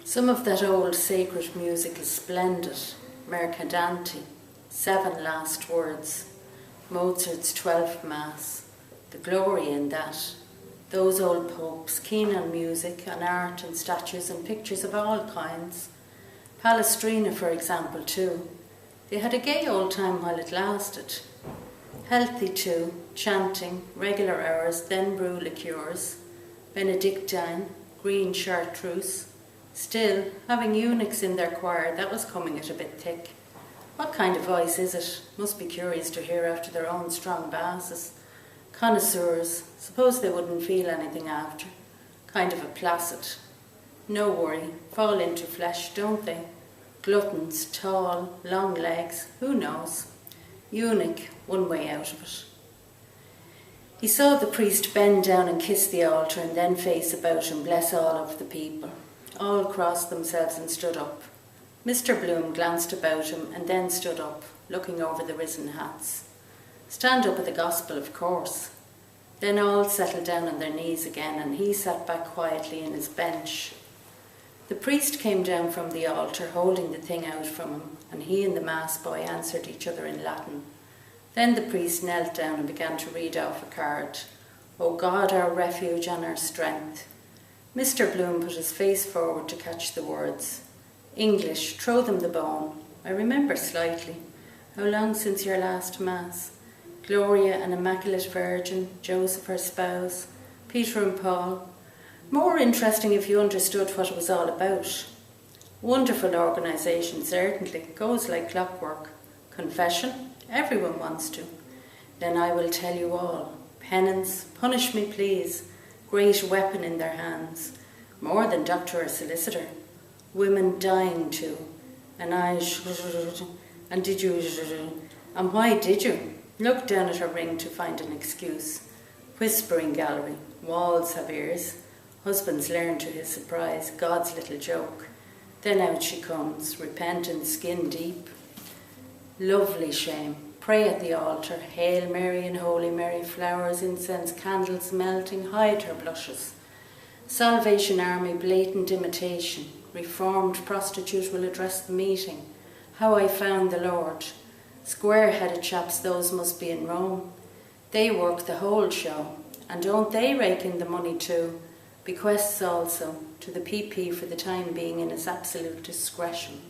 Some of that old sacred music is splendid. Mercadanti, 7 last words. Mozart's 12th Mass. The glory in that. Those old popes, keen on music, on art and statues and pictures of all kinds. Palestrina, for example, too. They had a gay old time while it lasted. Healthy too, chanting, regular hours, then brew liqueurs. Benedictine, green chartreuse. Still, having eunuchs in their choir, that was coming it a bit thick. What kind of voice is it? Must be curious to hear after their own strong basses. Connoisseurs, suppose they wouldn't feel anything after. Kind of a placid. No worry, fall into flesh, don't they? Gluttons, tall, long legs, who knows? Eunuch, one way out of it. He saw the priest bend down and kiss the altar and then face about and bless all of the people. All crossed themselves and stood up. Mr. Bloom glanced about him and then stood up, looking over the risen hats. Stand up at the gospel, of course. Then all settled down on their knees again and he sat back quietly in his bench. The priest came down from the altar, holding the thing out from him, and he and the Mass boy answered each other in Latin. Then the priest knelt down and began to read off a card. O God, our refuge and our strength. Mr. Bloom put his face forward to catch the words. English, throw them the bone. I remember slightly. How long since your last Mass? Gloria, an Immaculate Virgin, Joseph her spouse, Peter and Paul. More interesting if you understood what it was all about. Wonderful organisation, certainly. Goes like clockwork. Confession? Everyone wants to. Then I will tell you all. Penance, punish me please. Great weapon in their hands. More than doctor or solicitor. Women dying too. And and did you, and why did you? Look down at her ring to find an excuse. Whispering gallery. Walls have ears. Husbands learn to his surprise. God's little joke. Then out she comes, repentant, skin deep. Lovely shame. Pray at the altar. Hail Mary and Holy Mary. Flowers, incense, candles melting. Hide her blushes. Salvation Army, blatant imitation. Reformed prostitute will address the meeting. How I found the Lord. Square-headed chaps those must be in Rome. They work the whole show. And don't they rake in the money too? Bequests also, to the PP for the time being in its absolute discretion.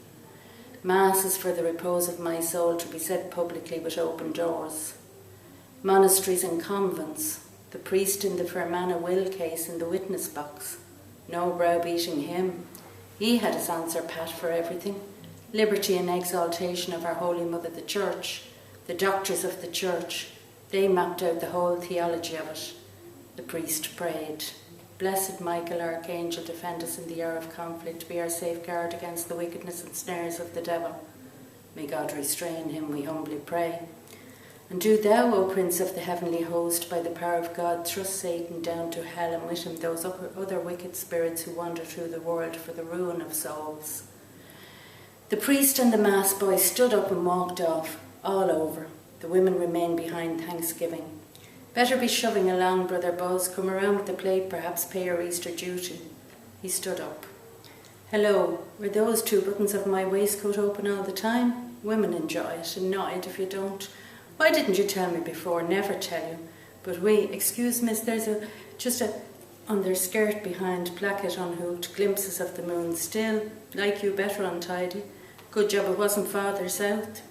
Mass is for the repose of my soul to be said publicly with open doors. Monasteries and convents, the priest in the Fermanagh will case in the witness box. No browbeating him. He had his answer pat for everything. Liberty and exaltation of our Holy Mother the Church, the doctors of the Church, they mapped out the whole theology of it. The priest prayed. Blessed Michael, Archangel, defend us in the hour of conflict, be our safeguard against the wickedness and snares of the devil. May God restrain him, we humbly pray. And do thou, O Prince of the heavenly host, by the power of God, thrust Satan down to hell, and with him those other wicked spirits who wander through the world for the ruin of souls. The priest and the Mass boy stood up and walked off, all over. The women remained behind thanksgiving. Better be shoving along, Brother Buzz. Come around with the plate, perhaps pay your Easter duty. He stood up. Hello, were those 2 buttons of my waistcoat open all the time? Women enjoy it, and not it if you don't. Why didn't you tell me before? Never tell you. But excuse miss, there's just on their skirt behind, placket unhooked, glimpses of the moon. Still, like you, better untidy. Good job it wasn't farther south.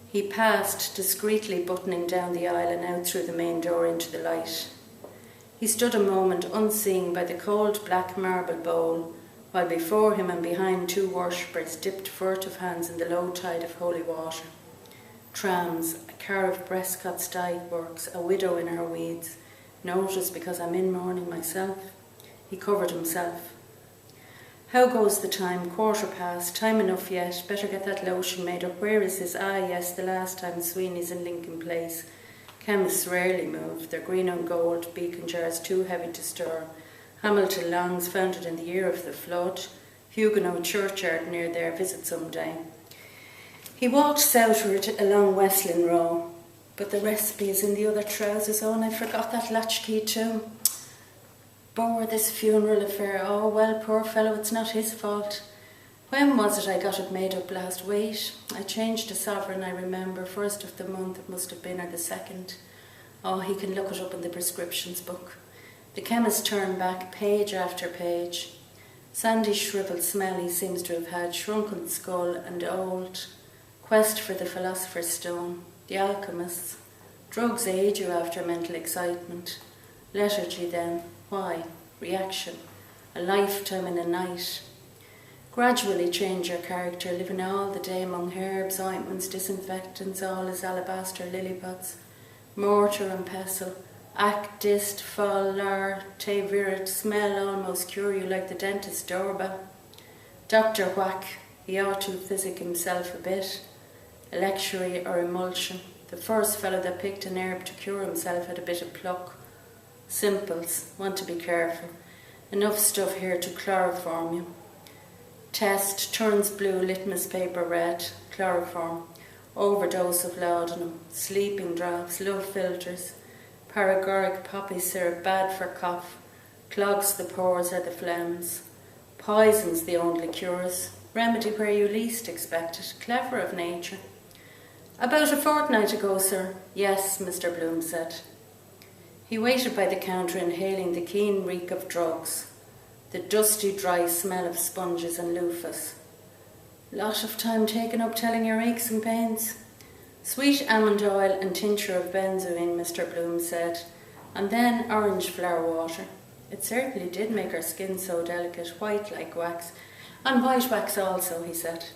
He passed, discreetly buttoning down the aisle and out through the main door into the light. He stood a moment unseeing by the cold black marble bowl, while before him and behind 2 worshippers dipped furtive hands in the low tide of holy water. Trams, a car of Prescott's dye works, a widow in her weeds. Notice because I'm in mourning myself. He covered himself. How goes the time? 1:15. Time enough yet. Better get that lotion made up. Where is his? Ah, yes, the last time Sweeney's in Lincoln Place. Chemists rarely move. They're green and gold, beacon jars too heavy to stir. Hamilton Long's founded in the year of the flood. Huguenot churchyard near there. Visit some day. He walked southward along Westland Row, but the recipe is in the other trousers. Oh, and I forgot that latchkey too. Bore this funeral affair. Oh, well, poor fellow, it's not his fault. When was it I got it made up last? Wait, I changed a sovereign, I remember. First of the month it must have been, or the second. Oh, he can look it up in the prescriptions book. The chemist turned back, page after page. Sandy, shrivelled smell he seems to have had, shrunken skull and old. Quest for the philosopher's stone. The alchemists. Drugs aid you after mental excitement. Lethargy then. Why? Reaction. A lifetime in a night. Gradually change your character, living all the day among herbs, ointments, disinfectants, all his alabaster lily pots, mortar and pestle, act, dist, fall, lar, te virit, smell almost cure you like the dentist's doorbell. Dr. Whack, he ought to physic himself a bit. Electuary or emulsion. The first fellow that picked an herb to cure himself had a bit of pluck. Simples, want to be careful. Enough stuff here to chloroform you. Test, turns blue, litmus paper red, chloroform. Overdose of laudanum, sleeping drops, love filters. Paregoric poppy syrup, bad for cough. Clogs the pores or the phlegms. Poison's the only cures. Remedy where you least expect it. Clever of nature. About a fortnight ago, sir. Yes, Mr. Bloom said. He waited by the counter, inhaling the keen reek of drugs, the dusty, dry smell of sponges and loofahs. Lot of time taken up telling your aches and pains. Sweet almond oil and tincture of benzoin, Mr. Bloom said, and then orange flower water. It certainly did make her skin so delicate, white like wax, and white wax also, he said.